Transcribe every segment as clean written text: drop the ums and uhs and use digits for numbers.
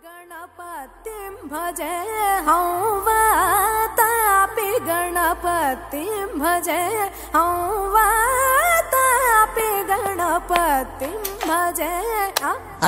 गणपतिं भजे हौवातापि गणपतिं भजे हौवातापि गणपतिं भजे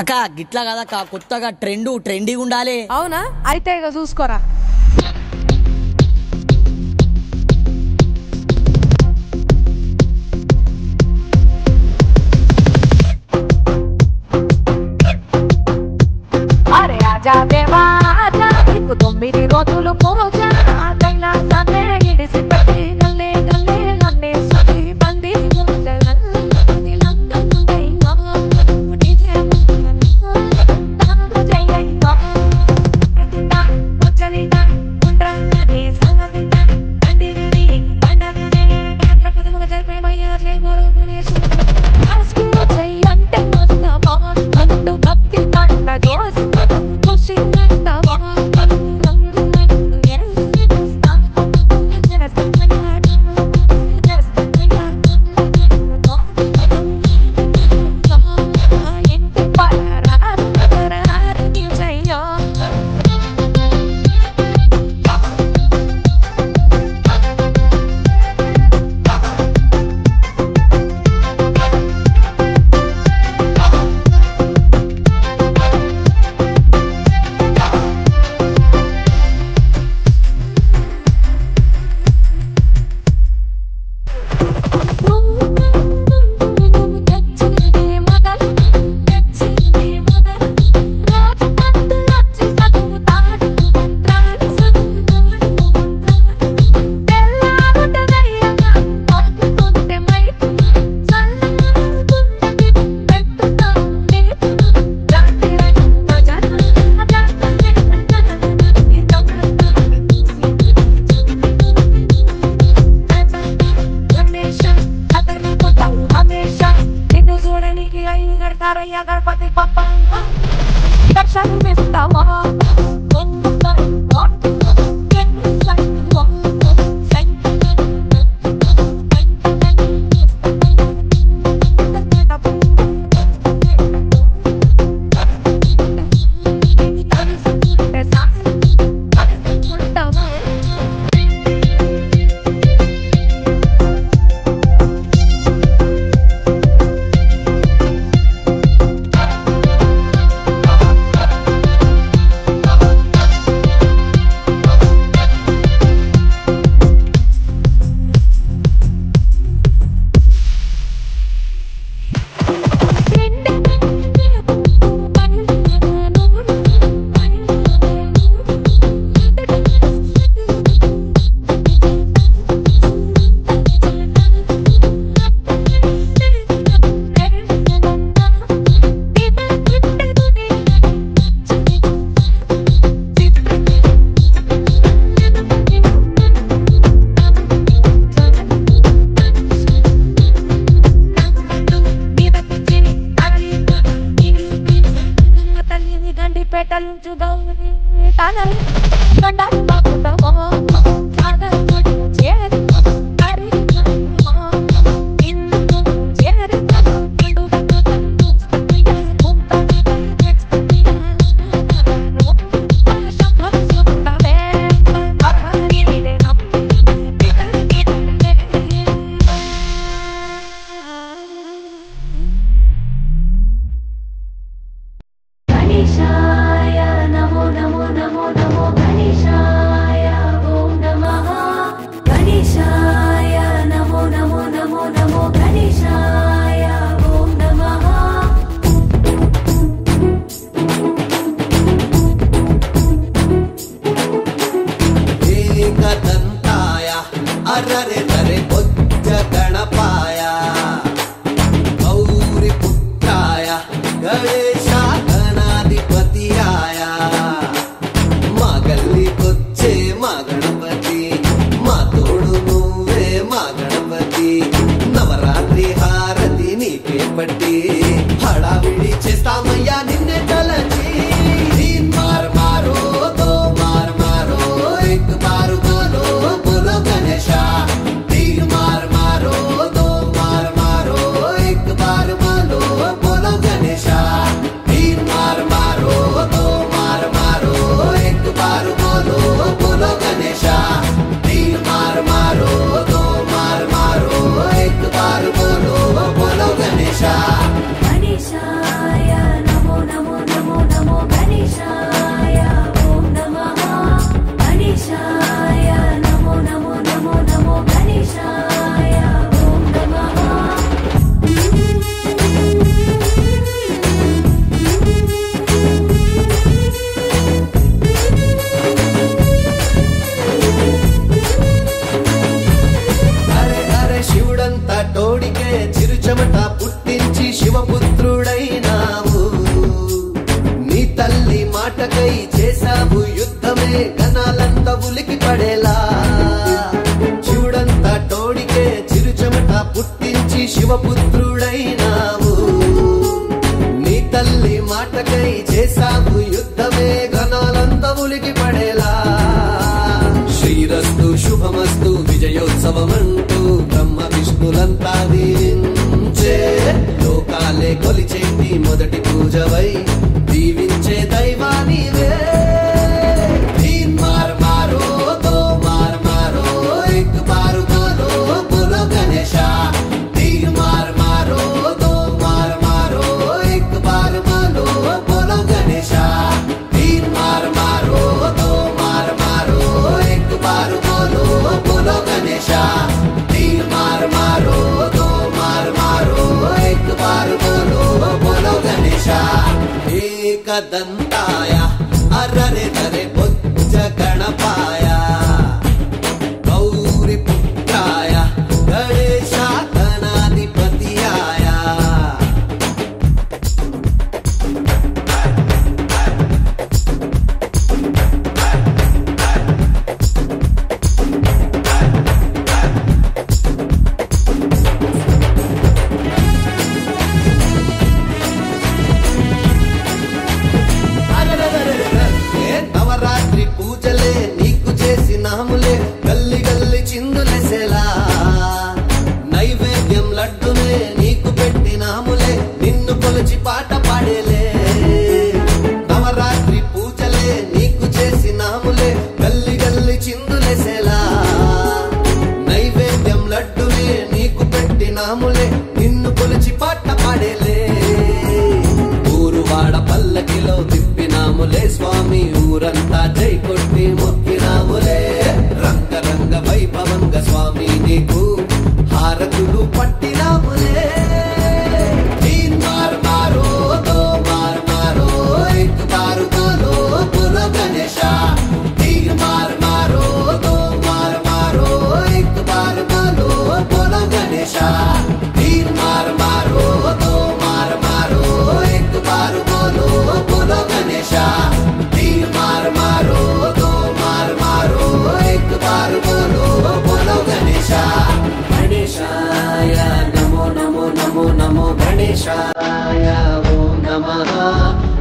అక్క గిట్లా కదక్క కొత్తగా ట్రెండీగా ఉండాలి. అవునా అయితే ఇక చూసుకోరా. అరే ఆజా దేవా ఆజా నీకు 9 రోజులు పూజ కైలాసాన్నే ఇడిసి పెట్టి గల్లే గల్లే నన్నే సుఖి బంది గణపతి పప్ప దర్శనమిస్తావా तीन मार मारो నీకే చిరుచెమట పుట్టించి శివపుత్రుడైనావు. నీ తల్లి మాటకై చేసావు యుద్ధమే గణాలంత ఉలికి పడేలా. శ్రీరస్తు శుభమస్తు విజయోత్సవమంటూ బ్రహ్మ విష్ణులంతా దీవించే. లోకాలే కొలిచేటి మొదటి పూజవై దీవించే దైవానివే. तीन मार मारो दो मार मारो एक बार बोलो बोलो गणेशा. तीन मार मारो दो मार मारो एक बार बोलो बोलो गणेशा. तीन मार मारो दो मार मारो एक बार बोलो बोलो गणेशा. तीन मार मारो दो मार मारो एक बार बोलो बोलो गणेशा. एकदंताय अररे धरे बुद्ध गणपाय गौरी पुत्राय गणेश गणाधिपतियाय. నవరాత్రి పూజలే నీకు చేసినాములే గల్లి గల్లి చిందులేసేలా. నైవేద్యం లడ్డునే నీకు పెట్టినాములే నిన్ను కొలిచి పాట పాడేలే. నవరాత్రి పూజలే నీకు చేసినాములే గల్లి గల్లి చిందులేసేలా. నైవేద్యం లడ్డునే నీకు పెట్టినాములే నిన్ను కొలిచి పాట పాడేలే. ఊరువాడ పల్లకిలో తిప్పినాములే స్వామి ఊరంతా జై కొట్టి మొక్కినాములే. రంగ రంగ వైభవంగ స్వామి నీకు హారతులు పట్టినాములే. तीन मार मारो दो मार मारो एक बार बोलो बोलो गणेशा. तीन मार मारो दो मार मारो एक बार बोलो बोलो गणेशा. तीन मार मारो दो मार मारो एक बार बोलो बोलो गणेशा. तीन मार मारो दो मार मारो एक बार बोलो बोलो गणेशा. गणेशाय नमो नमो नमो नमो गणेशाय ओम नमः.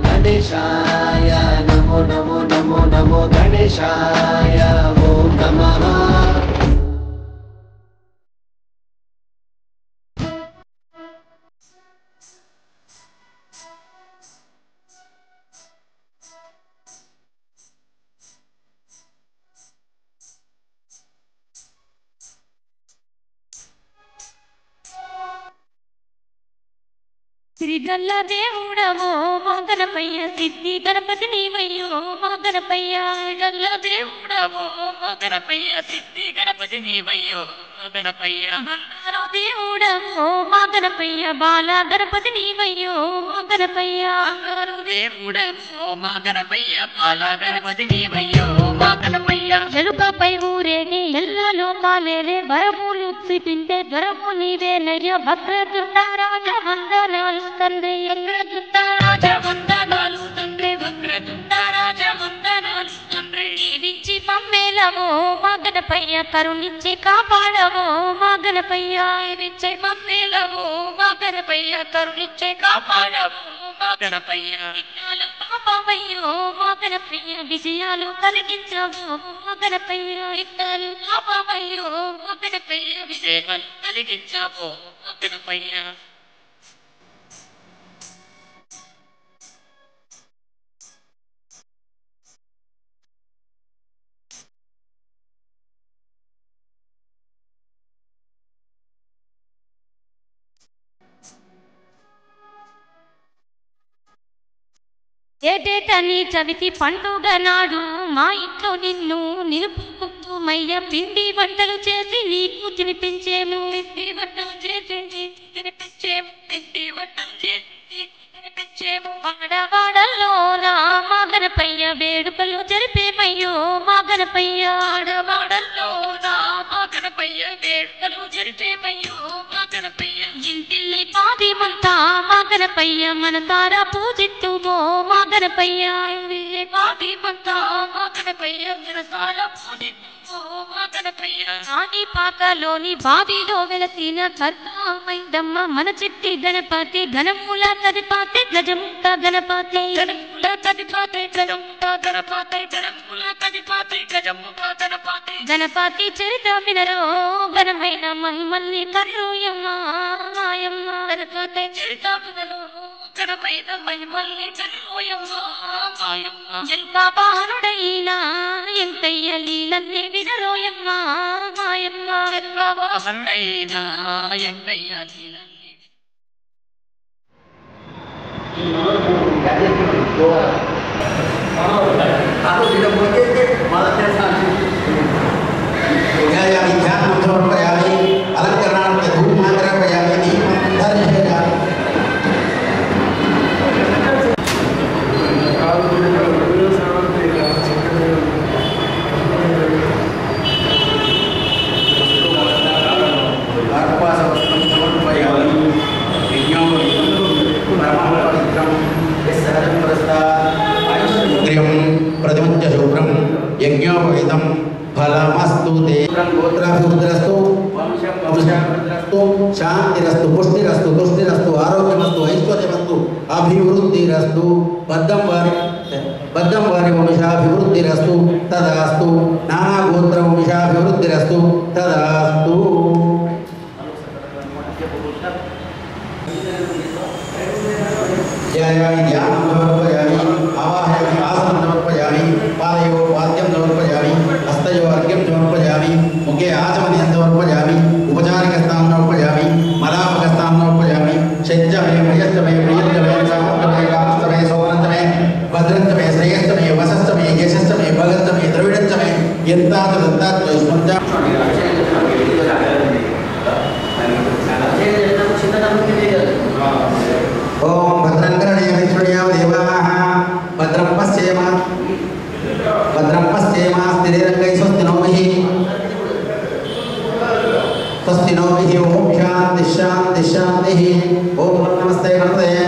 गणेशाय नमो नमो नमो नमो गणेशाय ओम नमः. సిరిగల్ల దేవుడవో మా గణపయ్య సిద్ధి గణపతి నీవయ్యో మా గణపయ్య. గల్ల దేవుడవో మా గణపయ్య సిద్ధి గణపతి నీవయ్యో మా గణపయ్య. బంగారు దేవుడవో మా గణపయ్య బాల గణపతి నీవయ్యో మా గణపయ్య. బంగారు దేవుడవో మా గణపయ్య బాల గణపతి నీవయ్యో మా గణపయ్య. ఎలుకపై ఊరేగి ఎల్ల లోకాలేరే వరములు సిపిండే జ్వరము నీవేనయ్య. భద్రతుండ రాజ వందనాలు తండ్రి ఎల్లతుండ రాజ వందనాలు తండ్రి. భద్రతుండ రాజ వందనాలు తండ్రి. దీవించి మమ్మేలవో మా గణపయ్య కరుణించి కాపాడవో మా గణపయ్య. దీవించి మమ్మేలవో మా గణపయ్య కరుణించి కాపాడవో మా గణపయ్య. విఘ్నాలు పాపమయ్యో మా గణపయ్య విజయాలు కలిగించవో మా గణపయ్య. విఘ్నాలు పాపమయ్యో మా గణపయ్య విజయాలు కలిగించవో మా గణపయ్య. ఏటేటని చవితి పండుగ నాడు మా ఇంట్లో నిన్ను నిలుపుకుంటూమయ్య. పిండి వంటలు చేసి నీకు తినిపించేము. పిండి వంటలు చేసి నీకు తినిపించేము. పిండి వంటలు చేసి నీకు తినిపించేము. ఆడవాడల్లో మా గణపయ్య వేడుకలు జరిపేమయ్యో మా గణపయ్య. ఆడవాడల్లో మా గణపయ్య వేడుకలు జరిపేమయ్యో మా గణపయ్య. ఇంటిల్లి పాదిమంతా మా గణపయ్య మనసారా పూజిత్తుమో మా గణపయ్య. పాదిమంతా మా గణపయ్య మనసారా పూజిత్తుమో ఆది పాకలోని బావిలో వెలసిన కర్తామైందమ్మ మన చిట్టి గణపతి ఘనమూల గణపతి గజముఖ గణపతి గణపతి చరిత్ర వినరో ఘనమైన మహిమల్ని కర్రూయమ్మ మాయమ్మ గణపతి చరిత్ర వినరో ఘనమైన మహిమల్ని కర్రూయమ్మ మాయమ్మ ఎంత బాహనుడైనా ఎంతయ్య లీలల్ని వినరోయమ్మ మాయమ్మ ఎంత బాహనుడైనా ఎంతయ్య లీలల్ని ప్రతిమంచ శుభ్రం యజ్ఞోపేతం ఫలమస్తు గోత్రాభివృద్ధిరస్తు వంశాభివృద్ధిరస్తు శాంతిరస్తు పుష్టిరస్తు తుష్టిరస్తు ఆరోగ్యమస్తు ఐశ్వర్యమస్తు అభివృద్ధిరస్తు బద్ధం వారి వంశాభివృద్ధిరస్తు తదాస్తు నానా గోత్ర వంశాభివృద్ధిరస్తు తదాస్తు ధ్యానం ఆవాహయామి ఆసనం సమర్పయామి పాదయో వాద్యం సమర్పయామి హస్తయో అర్ఘ్యం సమర్పయామి ముఖే ఆచమనీయం సమర్పయామి ఉపచారికస్థానం సమర్పయామి మలాపకస్థానం సమర్పయామి షజ్జమే ప్రియష్టమే ప్రియంజమే సామర్థమే కామస్తమే సౌనందమే భద్రంతమే శ్రేయస్తమే వసస్తమే యశస్తమే భగంతమే ద్రవిడంతమే ఎంతాత దత్తాత్మ స్మంజా ఓం భద్రం కరణే విష్ణుయామ దేవాః భద్రం పశ్యేమ స్థిరైరంగై స్వస్తి నో విః ఓం శాంతి శాంతి శాంతి ఓం నమస్తే గణపతయే